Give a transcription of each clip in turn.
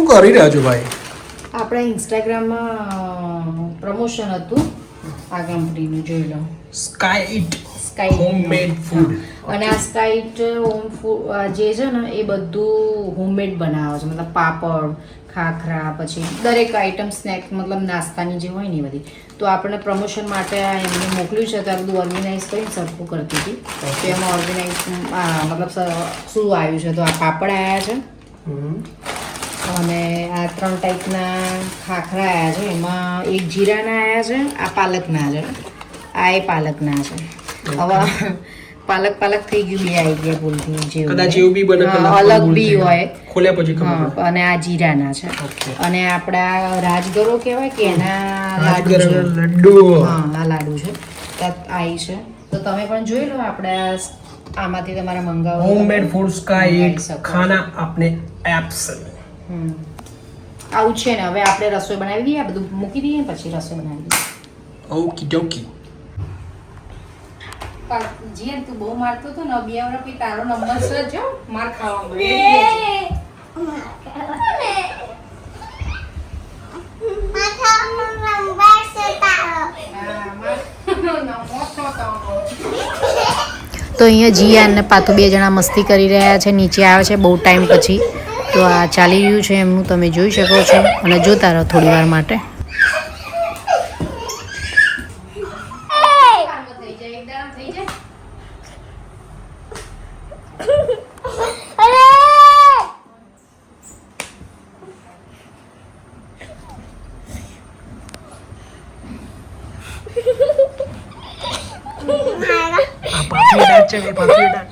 શું કરી રહ્યા છો ભાઈ? આપણે ઇન્સ્ટાગ્રામમાં પ્રમોશન હતું આ કંપનીનું, જોઈ લો. સ્કાઇટ સ્કાઇટ હોમમેડ ફૂડ. અને આ સ્કાઇટ હોમ ફૂડ જે છે ને એ બધું હોમમેડ બનાવે છે, મતલબ પાપડ, ખાખરા, પછી દરેક આઈટમ સ્નેક, મતલબ નાસ્તાની જે હોય ને એ બધી. તો આપણે પ્રમોશન માટે એમને મોકલ્યું છે, તો આ બધું ઓર્ગેનાઇઝ કરીને સરખું કરતી હતી. તો એમાં ઓર્ગેનાઇઝ મતલબ શું આવ્યું છે, તો આ પાપડ આવ્યા છે અને આ 3 ટાઈપના ખાખરા આવ્યા છે. એમાં એક જીરાના આવ્યા છે, આ પાલકના છે, આ એ પાલકના છે. હવે પાલક થઈ ગયું, બે આવી ગયા ભૂલથી, કદાચ એવું બી બને અલગ બી હોય, ખોલ્યા પછી ખબર પડે. અને આ જીરાના છે. અને આપણા રાજગરો કહેવાય કે એના લડ્ડુ. હા, આ લાડુ છે, આવી છે. તો તમે પણ જોઈ લો, આપણે આમાંથી તમારે મંગાવો. હોમમેડ ફૂડ સ્કાઇટ ખાના આપને એપ્સ. આવું છે ને. હવે આપણે રસોઈ બનાવી દઈએ, આ બધું મૂકી દઈએ, પછી રસોઈ બનાવી દઈએ. ઓકી ડોકી. જીયન તું બહુ મારતો હતો ને, 2 વર્ષ પછી તારો નંબર છે, જો માર ખાવા તો અહીંયા જીયા અને પાતુ 2 જણા મસ્તી કરી રહ્યા છે, નીચે આવે છે બહુ ટાઈમ પછી. તો આ ચાલી રહ્યું છે એમનું, તમે જોઈ શકો છો. અને જોતા રહો થોડી વાર માટે.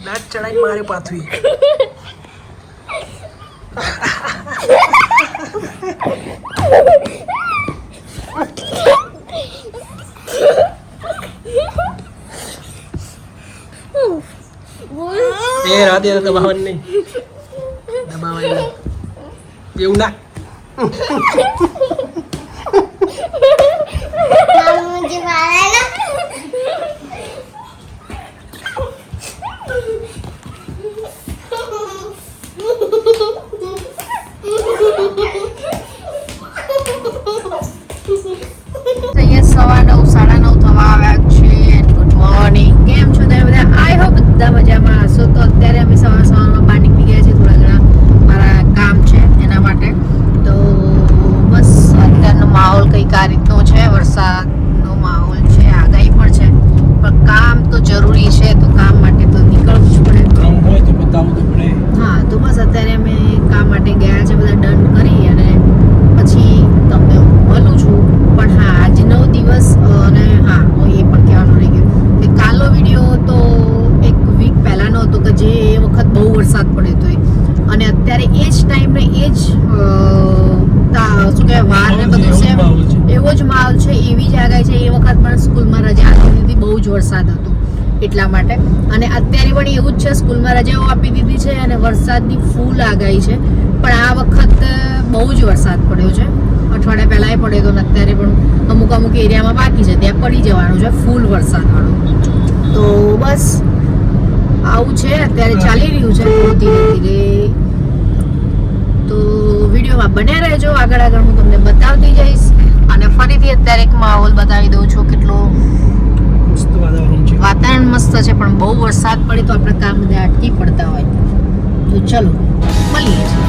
દાંત ચડાઈ મારે પાથવી. એ રાતે દબાવવાની નહીં, દબાવવાની એવું ના. સવા 9, સાડા 9 થવા આવ્યા છે. ગુડ મોર્નિંગ, કેમ છો તમે બધા? આઈ હોપ બધા મજામાં હશો. તો અત્યારે અમે સવારમાં બહાર નીકળી ગયા છીએ, થોડા ઘણા મારા કામ છે એના માટે. તો બસ અત્યારનો માહોલ કંઈક આ રીતનો છે, વરસાદનો માહોલ છે, આગાહી પણ છે, પણ કામ તો જરૂરી છે, તો કામ માટે તો નીકળવું જ પડે. કામ હોય તો બતાવવું પડે. હા, તો બસ અત્યારે અમે કામ માટે ગયા છે, બધા ડન કરી અને પછી તમને હું મળું છું. પણ હા, આજનો દિવસ, અને હા એ પણ કહેવાનું રહી ગયું કે કાલનો વિડીયો તો 1 વીક પહેલાંનો હતો, કે જે એ વખત બહુ વરસાદ પડ્યો હતો. અને અત્યારે એ જ ટાઈમને એ જ શું કહેવાય, વાર ને બધું સેમ એવો જ માહોલ છે, એવી જ આગાહી છે. એ વખત પણ સ્કૂલમાં રજા આપી દીધી, બહુ જ વરસાદ હતો એટલા માટે. અને અત્યારે પણ એવું જ છે, સ્કૂલમાં રજાઓ આપી દીધી છે અને વરસાદની ફૂલ આગાહી છે. પણ આ વખત બહુ જ વરસાદ પડ્યો છે. અઠવાડિયા પહેલાંય પડ્યો હતો ને અત્યારે પણ અમુક એરિયામાં બાકી છે, ત્યાં પડી જવાનું છે ફૂલ વરસાદવાળું. તો બસ આવું છે, અત્યારે ચાલી રહ્યું છે ધીરે ધીરે. તો વિડીયોમાં બન્યા રહેજો, આગળ હું તમને બતાવતી જઈશ. અને ફરીથી અત્યારે એક માહોલ બતાવી દઉં છું, કેટલો વાતાવરણ મસ્ત છે, પણ બહુ વરસાદ પડે તો આપણે કામ બધા અટકી પડતા હોય. તો ચલો મળીએ છીએ.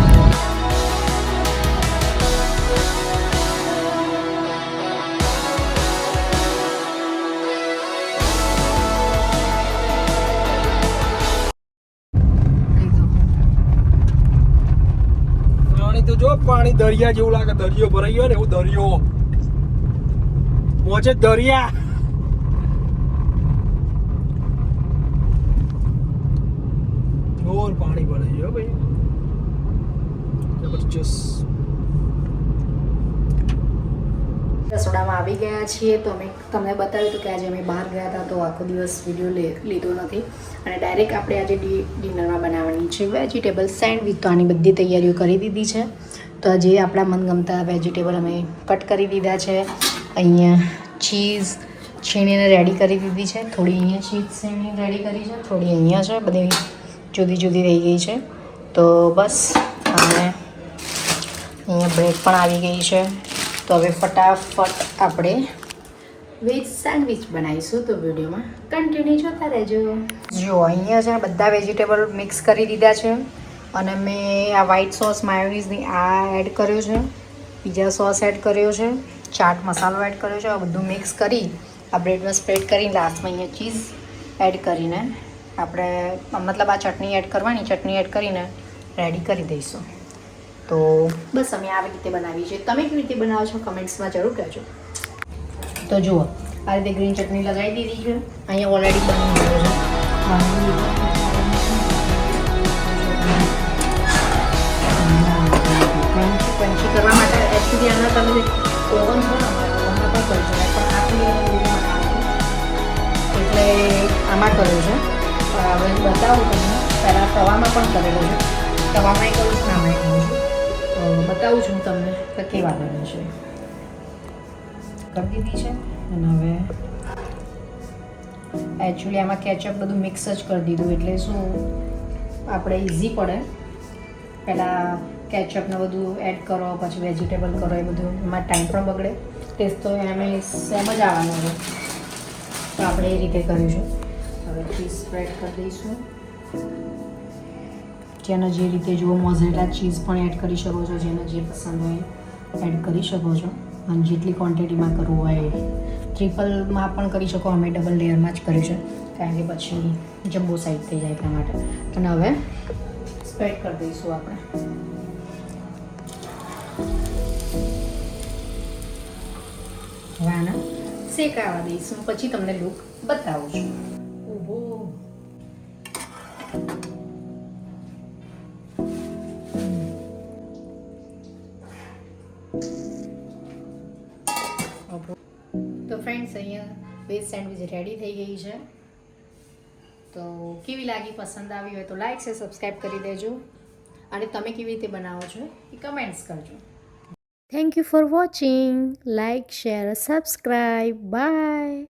તો જો પાણી દરિયા જેવું લાગે, દરિયો ભરાઈ ગયો ને એવું. દરિયો પહોંચે દરિયા. જોર પાણી ભરાઈ ગયો ભાઈ, જબરજસ્ત. રસોડામાં આવી ગયા છીએ. તો અમે તમને બતાવ્યું હતું કે આજે અમે બહાર ગયા હતા, તો આખો દિવસ વિડીયો લીધો નથી. અને ડાયરેક્ટ આપણે આજે ડિનરમાં બનાવવાની છે વેજીટેબલ સેન્ડવિચ. તો આની બધી તૈયારીઓ કરી દીધી છે. તો આજે આપણા મનગમતા વેજીટેબલ અમે કટ કરી દીધા છે. અહીંયા ચીઝ છીણીને રેડી કરી દીધી છે, થોડી અહીંયા ચીઝ છીણીને રેડી કરી છે, થોડી અહીંયા છે, બધી જુદી જુદી રહી ગઈ છે. તો બસ અને અહીંયા બ્રેડ પણ આવી ગઈ છે. તો હવે ફટાફટ આપણે વેજ સેન્ડવિચ બનાવીશું. તો વિડીયોમાં કન્ટિન્યુ જોતા રહેજો. જો અહીંયા છે બધા વેજીટેબલ મિક્સ કરી દીધા છે અને મેં આ વ્હાઈટ સોસ માયોનીઝની આ એડ કર્યો છે, પીઝા સોસ એડ કર્યો છે, ચાટ મસાલો એડ કર્યો છે. આ બધું મિક્સ કરી આ બ્રેડમાં સ્પ્રેડ કરીને લાસ્ટમાં અહીંયા ચીઝ એડ કરીને આપણે મતલબ આ ચટણી એડ કરવાની, ચટણી એડ કરીને રેડી કરી દઈશું. તો બસ અમે આવી રીતે બનાવી છે. તમે કેવી રીતે બનાવો છો કમેન્ટ્સમાં જરૂર કહેજો. તો જુઓ આ રીતે ગ્રીન ચટણી લગાવી દીધી છે. અહીંયા ઓલરેડી બની ગયો છે. ક્રન્ચી કરવા માટે એકચ્યુઅલી આના તમે ઓવન છે ને ઓવનમાં પણ કરી શકાય, પણ આટલી એટલે આમાં કર્યું છે. હવે બતાવું તમને. પહેલાં તવામાં પણ કરેલો છે, તવામાં કરું છું, આમાં કરું છું. બતાવું છું તમને કે કેવા બને છે. કરી દીધી છે અને હવે એકચ્યુઅલી આમાં કેચઅપ બધું મિક્સ જ કરી દીધું એટલે શું આપણે ઇઝી પડે. પહેલાં કેચઅપને બધું એડ કરો પછી વેજીટેબલ કરો, એ બધું એમાં ટાઈમ પણ બગડે. ટેસ્ટ તો એમ સેમ જ આવવાનો છે. તો આપણે એ રીતે કર્યું છે. હવે ચીઝ સ્પ્રેડ કરી દઈશું. જેને જે રીતે જુઓ મોઝરેલા ચીઝ પણ એડ કરી શકો છો, જેને જે પસંદ હોય એડ કરી શકો છો. અને જેટલી ક્વોન્ટિટીમાં કરવું હોય ટ્રિપલમાં પણ કરી શકો. અમે ડબલ લેયરમાં જ કર્યું છે કારણ કે પછી જમ્બો સાઈઝ થઈ જાય એટલા માટે. અને હવે સ્પ્રેડ કરી દઈશું આપણે. હવે આના શેકાવા દઈશું, પછી તમને લુક બતાવું છું. ઓહો તો ફ્રેન્ડ્સ અહીંયા વેજ સેન્ડવિચ રેડી થઈ ગઈ છે. તો કેવી લાગી, પસંદ આવી હોય તો લાઈક છે, સબસ્ક્રાઈબ કરી દેજો અને તમે કેવી રીતે બનાવો છો એ કમેન્ટ્સ કરજો. Thank you for watching. Like, share, subscribe. By.